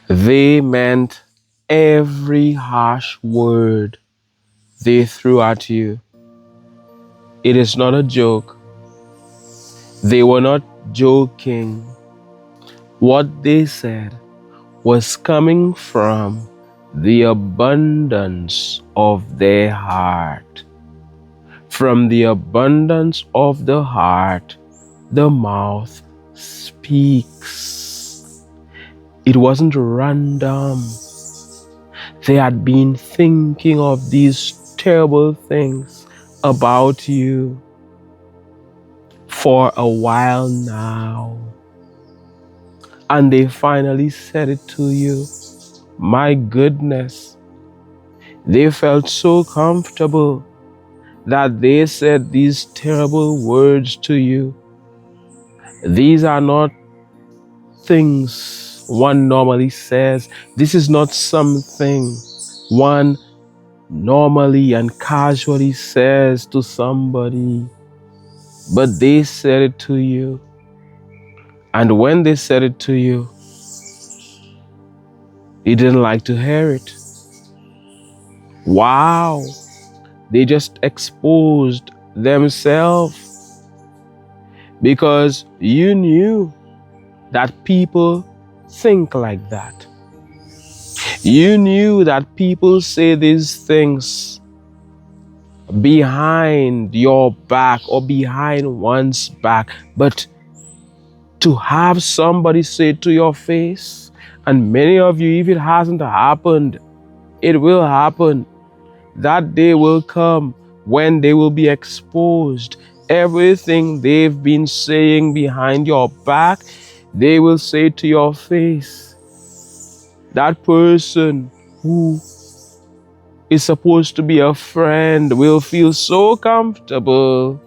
They meant every harsh word they threw at you. It is not a joke. They were not joking. What they said was coming from the abundance of their heart. From the abundance of the heart, the mouth speaks. It wasn't random. They had been thinking of these terrible things about you for a while now. And they finally said it to you. My goodness. They felt so comfortable that they said these terrible words to you. These are not things one normally says. This is not something one normally and casually says to somebody. But they said it to you. And when they said it to you, you didn't like to hear it. Wow. They just exposed themselves because you knew that people think like that. You knew that people say these things behind your back or behind one's back, but to have somebody say it to your face, and many of you, if it hasn't happened, it will happen. That day will come when they will be exposed. Everything they've been saying behind your back, they will say to your face. That person who is supposed to be a friend will feel so comfortable.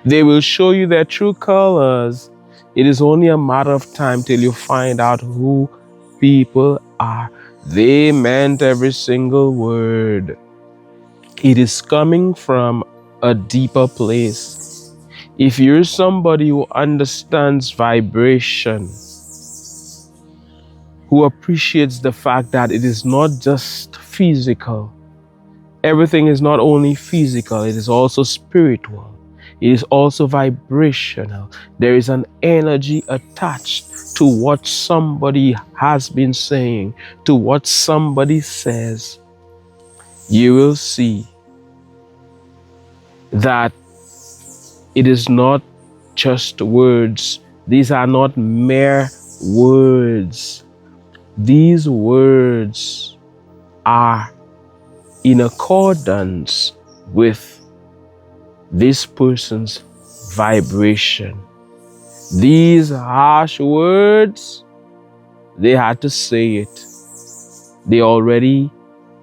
They will show you their true colors. It is only a matter of time till you find out who people are. They meant every single word. It is coming from a deeper place. If you're somebody who understands vibration, who appreciates the fact that it is not just physical, everything is not only physical, it is also spiritual. It is also vibrational. There is an energy attached to what somebody has been saying, to what somebody says. You will see that it is not just words. These are not mere words. These words are in accordance with this person's vibration. These harsh words, they had to say it. They already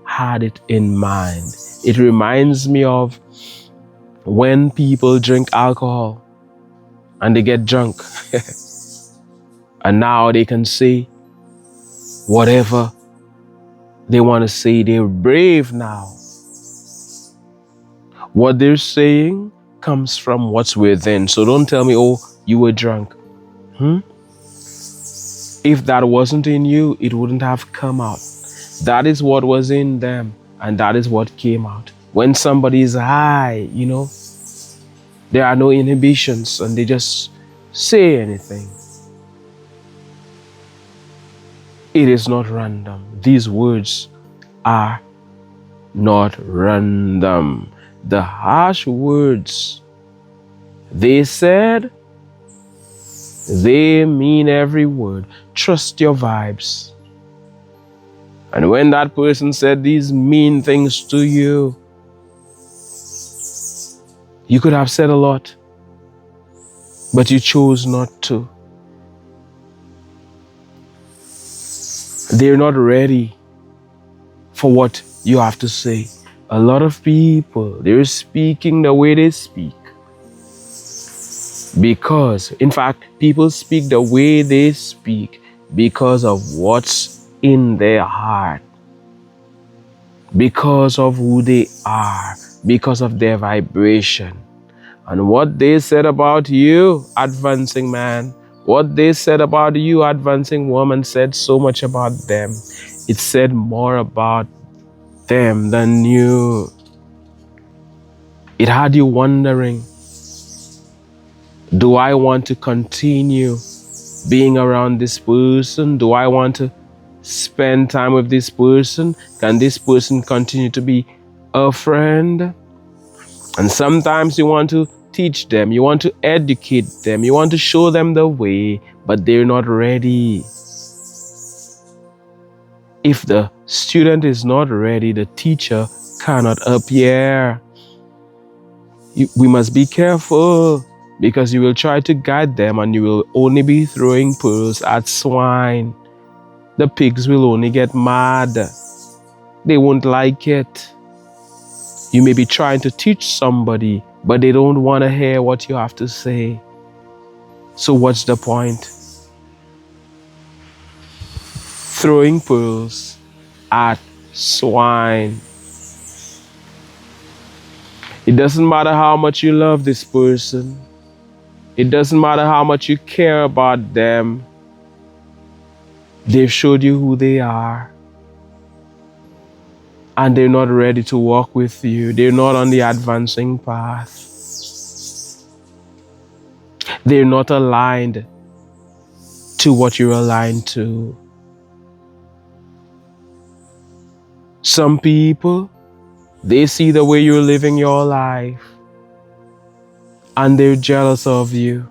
had it in mind. It reminds me of when people drink alcohol and they get drunk. And now they can say whatever they want to say. They're brave now. What they're saying comes from what's within. So don't tell me, oh, you were drunk. If that wasn't in you, it wouldn't have come out. That is what was in them, and that is what came out. When somebody is high, there are no inhibitions, and they just say anything. It is not random. These words are not random. The harsh words they said, they mean every word. Trust your vibes. And when that person said these mean things to you, you could have said a lot, but you chose not to. They're not ready for what you have to say. A lot of people, they're speaking the way they speak. Because, in fact, people speak the way they speak because of what's in their heart. Because of who they are. Because of their vibration. And what they said about you, advancing man, What they said about you, advancing woman, said so much about them. It said more about them than you. It had you wondering, do I want to continue being around this person? Do I want to spend time with this person? Can this person continue to be a friend? And sometimes you want to teach them, you want to educate them, you want to show them the way, but they're not ready. If the student is not ready, the teacher cannot appear. We must be careful, because you will try to guide them and you will only be throwing pearls at swine. The pigs will only get mad. They won't like it. You may be trying to teach somebody, but they don't want to hear what you have to say. So what's the point? Throwing pearls at swine. It doesn't matter how much you love this person. It doesn't matter how much you care about them. They've showed you who they are. And they're not ready to walk with you. They're not on the advancing path. They're not aligned to what you're aligned to. Some people, they see the way you're living your life and they're jealous of you.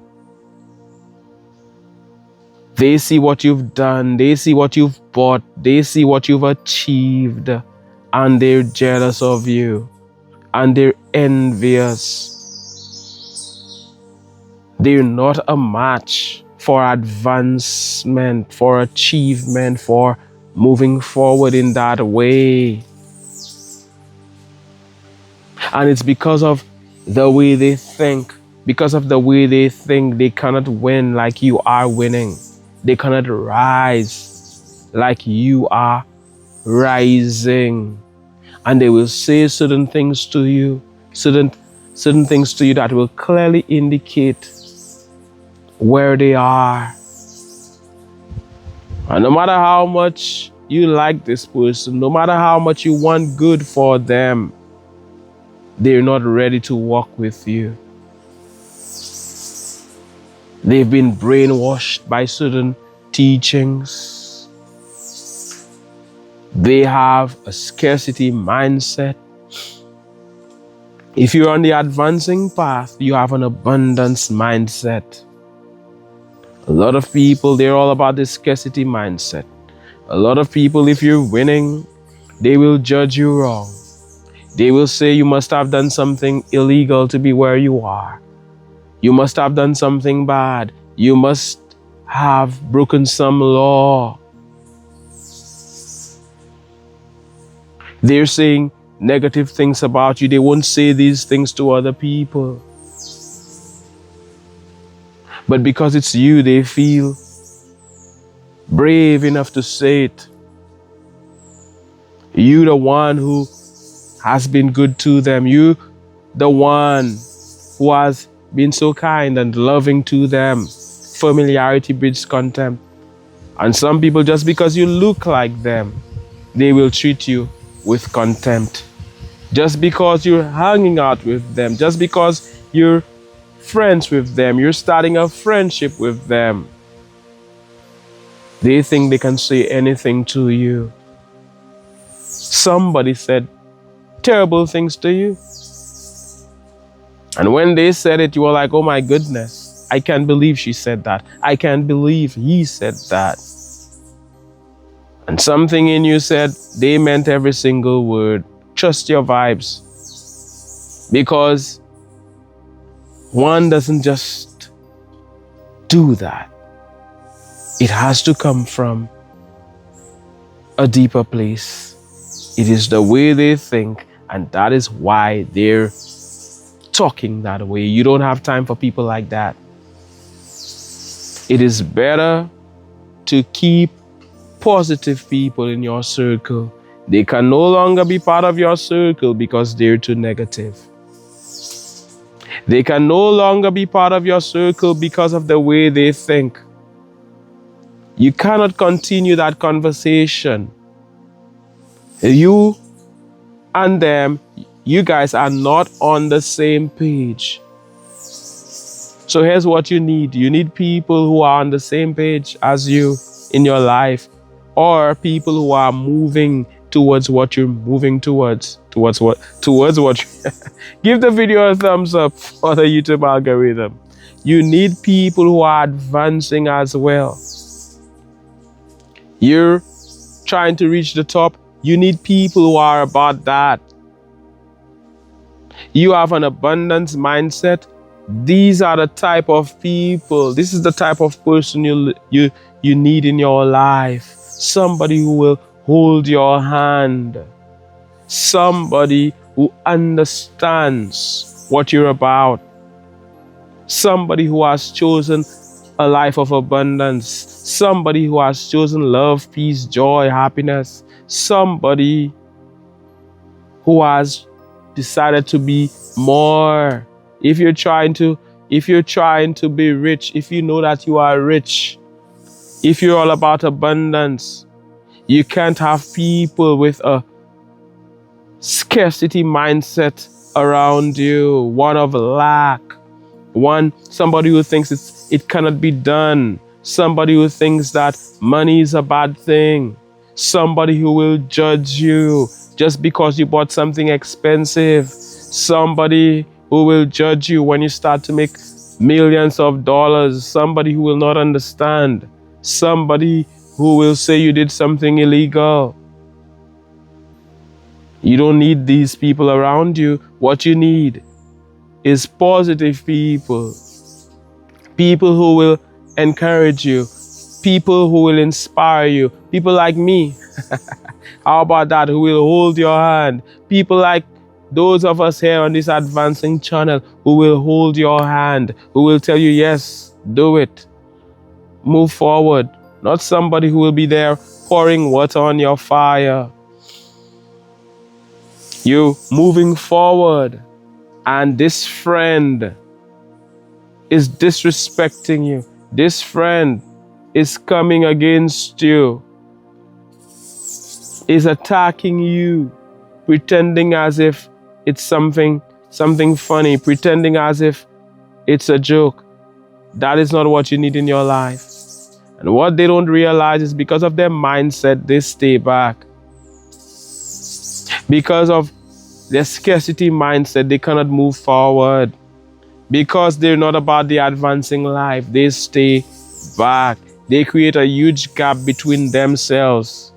They see what you've done. They see what you've bought. They see what you've achieved. And they're jealous of you. And they're envious. They're not a match for advancement, for achievement, for moving forward in that way. And it's because of the way they think. Because of the way they think, they cannot win like you are winning. They cannot rise like you are rising. And they will say certain things to you, certain things to you that will clearly indicate where they are. And no matter how much you like this person, no matter how much you want good for them, they're not ready to walk with you. They've been brainwashed by certain teachings. They have a scarcity mindset. If you're on the advancing path, you have an abundance mindset. A lot of people, they're all about the scarcity mindset. A lot of people, if you're winning, they will judge you wrong. They will say you must have done something illegal to be where you are. You must have done something bad. You must have broken some law. They're saying negative things about you. They won't say these things to other people. But because it's you, they feel brave enough to say it. You, the one who has been good to them. You, the one who has been so kind and loving to them. Familiarity breeds contempt. And some people, just because you look like them, they will treat you with contempt. Just because you're hanging out with them, just because you're friends with them, you're starting a friendship with them, they think they can say anything to you. Somebody said terrible things to you. And when they said it, you were like, oh my goodness, I can't believe she said that. I can't believe he said that. And something in you said, they meant every single word. Trust your vibes. Because one doesn't just do that. It has to come from a deeper place. It is the way they think, and that is why they're talking that way. You don't have time for people like that. It is better to keep positive people in your circle. They can no longer be part of your circle because they're too negative. They can no longer be part of your circle because of the way they think. You cannot continue that conversation. You and them, you guys are not on the same page. So here's what you need. You need people who are on the same page as you in your life, or people who are moving towards what you're moving towards. Towards what? Give the video a thumbs up for the YouTube algorithm. You need people who are advancing as well. You're trying to reach the top. You need people who are about that. You have an abundance mindset. These are the type of people. This is the type of person you need in your life. Somebody who will hold your hand. Somebody who understands what you're about. Somebody who has chosen a life of abundance. Somebody who has chosen love, peace, joy, happiness. Somebody who has decided to be more. If you're trying to be rich, if you know that you are rich, if you're all about abundance, you can't have people with a scarcity mindset around you, one of lack, somebody who thinks it cannot be done, somebody who thinks that money is a bad thing, somebody who will judge you just because you bought something expensive, somebody who will judge you when you start to make millions of dollars, somebody who will not understand, somebody who will say you did something illegal. You don't need these people around you. What you need is positive people. People who will encourage you. People who will inspire you. People like me. How about that? Who will hold your hand. People like those of us here on this advancing channel who will hold your hand. Who will tell you, yes, do it. Move forward. Not somebody who will be there pouring water on your fire. You moving forward, and this friend is disrespecting you. This friend is coming against you, is attacking you, pretending as if it's something funny, pretending as if it's a joke. That is not what you need in your life. And what they don't realize is because of their mindset, they stay back. Because of their scarcity mindset, they cannot move forward. Because they're not about the advancing life, they stay back. They create a huge gap between themselves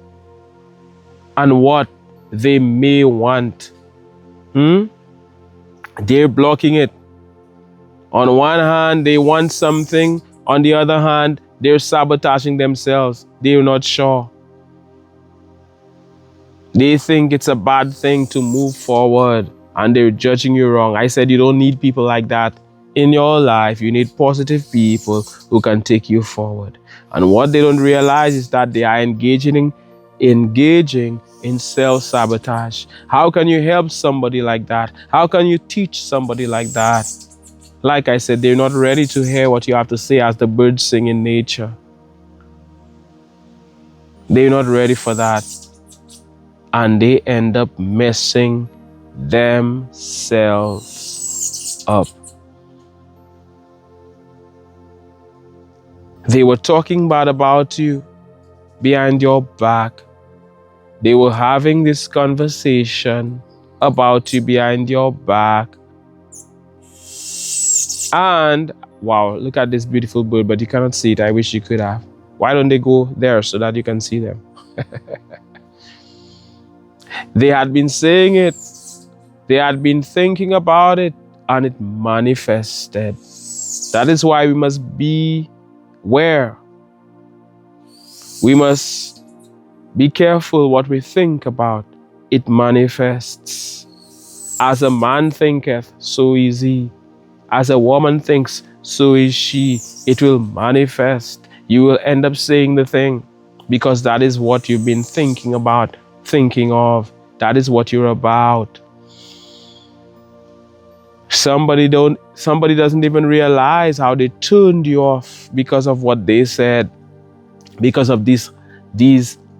and what they may want. They're blocking it. On one hand, they want something. On the other hand, they're sabotaging themselves. They're not sure. They think it's a bad thing to move forward, and they're judging you wrong. I said you don't need people like that in your life. You need positive people who can take you forward. And what they don't realize is that they are engaging in self-sabotage. How can you help somebody like that? How can you teach somebody like that? Like I said, they're not ready to hear what you have to say as the birds sing in nature. They're not ready for that. And they end up messing themselves up. They were talking bad about you behind your back. They were having this conversation about you behind your back. And wow, look at this beautiful bird, but you cannot see it. I wish you could have. Why don't they go there so that you can see them? They had been saying it. They had been thinking about it, and it manifested. That is why we must be aware. We must be careful what we think about. It manifests. As a man thinketh, so is he. As a woman thinks, so is she. It will manifest. You will end up saying the thing because that is what you've been thinking about, thinking of. That is what you're about. Somebody doesn't even realize how they turned you off because of what they said, because of these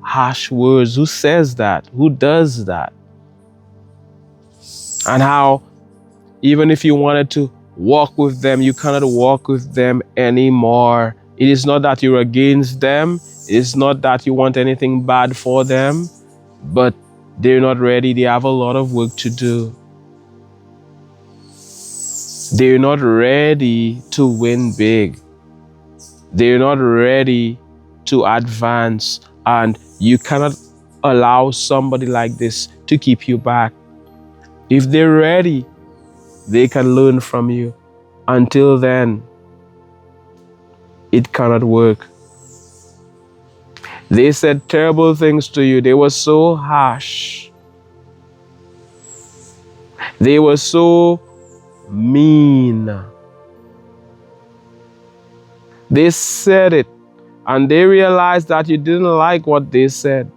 harsh words. Who says that? Who does that? And how even if you wanted to walk with them, you cannot walk with them anymore. It is not that you're against them. It is not that you want anything bad for them, but they're not ready. They have a lot of work to do. They're not ready to win big. They're not ready to advance. And you cannot allow somebody like this to keep you back. If they're ready, they can learn from you. Until then, it cannot work. They said terrible things to you. They were so harsh. They were so mean. They said it, and they realized that you didn't like what they said.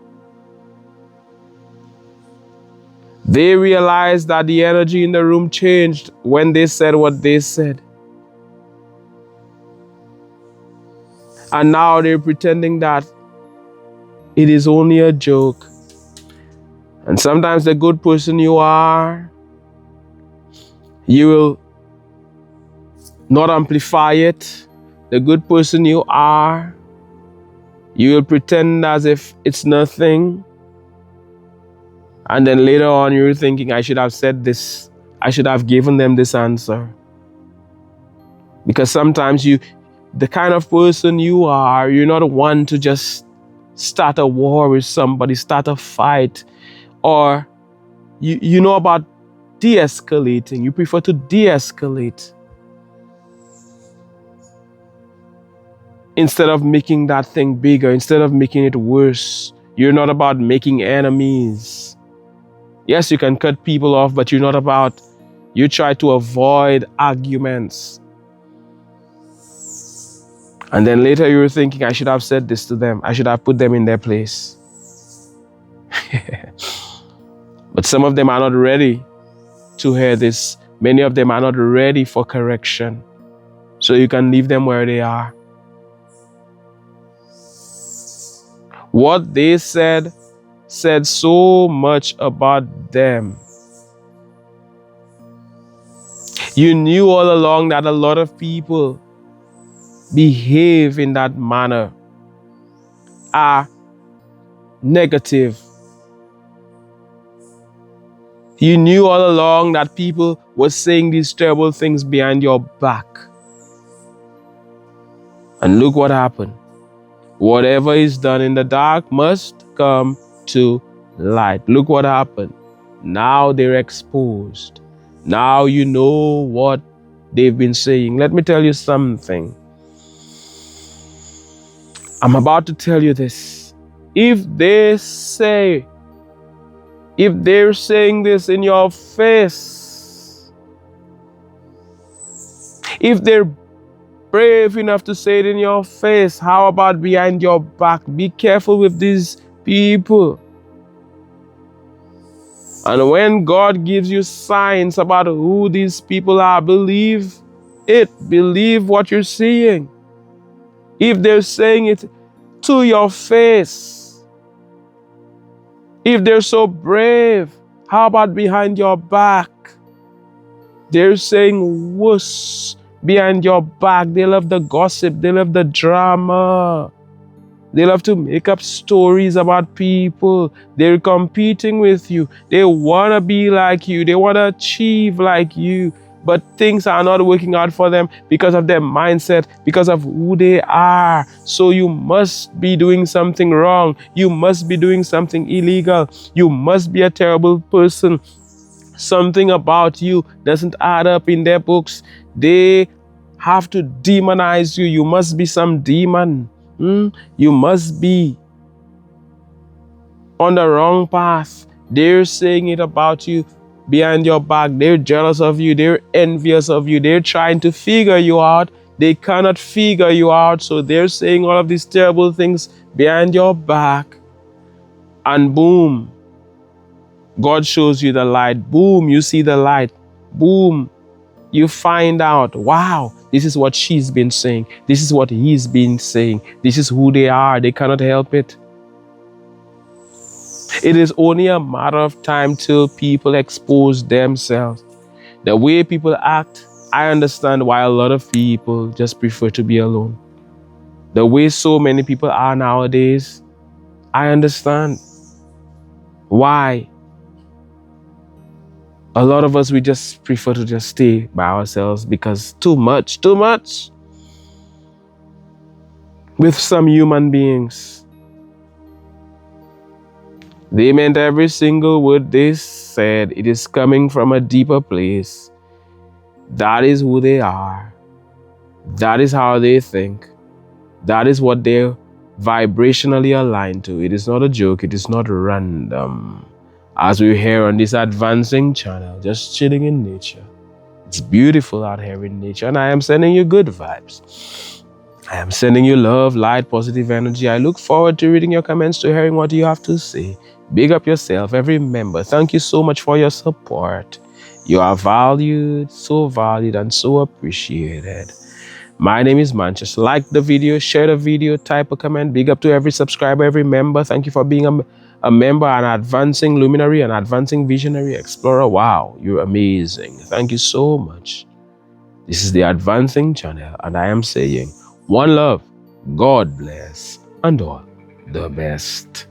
They realized that the energy in the room changed when they said what they said. And now they're pretending that it is only a joke. And sometimes the good person you are, you will not amplify it. The good person you are, you will pretend as if it's nothing. And then later on you're thinking, I should have said this. I should have given them this answer. Because sometimes the kind of person you are, you're not one to just start a war with somebody, start a fight. Or you know about de-escalating. You prefer to de-escalate instead of making that thing bigger, instead of making it worse. You're not about making enemies. Yes, you can cut people off, but you try to avoid arguments. And then later you're thinking, I should have said this to them. I should have put them in their place. But some of them are not ready to hear this. Many of them are not ready for correction. So you can leave them where they are. What they said so much about them. You knew all along that a lot of people behave in that manner, are negative. You knew all along that people were saying these terrible things behind your back. And look what happened. Whatever is done in the dark must come to light. Look what happened. Now they're exposed. Now you know what they've been saying. Let me tell you something. I'm about to tell you this. If they're saying this in your face, if they're brave enough to say it in your face, how about behind your back? Be careful with these people. And when God gives you signs about who these people are, believe it. Believe what you're seeing. If they're saying it to your face, if they're so brave, how about behind your back? They're saying wuss behind your back. They love the gossip. They love the drama. They love to make up stories about people. They're competing with you. They want to be like you. They want to achieve like you. But things are not working out for them because of their mindset, because of who they are. So you must be doing something wrong. You must be doing something illegal. You must be a terrible person. Something about you doesn't add up in their books. They have to demonize you. You must be some demon. You must be on the wrong path. They're saying it about you behind your back. They're jealous of you. They're envious of you. They're trying to figure you out. They cannot figure you out. So they're saying all of these terrible things behind your back. And boom, God shows you the light. Boom, you see the light. Boom, you find out, wow, This is what she's been saying. This is what he's been saying. This is who they are. They cannot help it. It is only a matter of time till people expose themselves. The way people act, I understand why a lot of people just prefer to be alone. The way so many people are nowadays, I understand why. A lot of us, we just prefer to just stay by ourselves because too much. With some human beings, they meant every single word they said. It is coming from a deeper place. That is who they are. That is how they think. That is what they're vibrationally aligned to. It is not a joke. It is not random. As we hear on this advancing channel, just chilling in nature. It's beautiful out here in nature, and I am sending you good vibes. I am sending you love, light, positive energy. I look forward to reading your comments, to hearing what you have to say. Big up yourself, every member. Thank you so much for your support. You are valued, and so appreciated. My name is Mantius. Like the video, share the video, type a comment. Big up to every subscriber, every member. Thank you for being a member, an advancing luminary, an advancing visionary explorer. Wow, you're amazing. Thank you so much. This is the Advancing Channel, and I am saying one love, God bless, and all the best.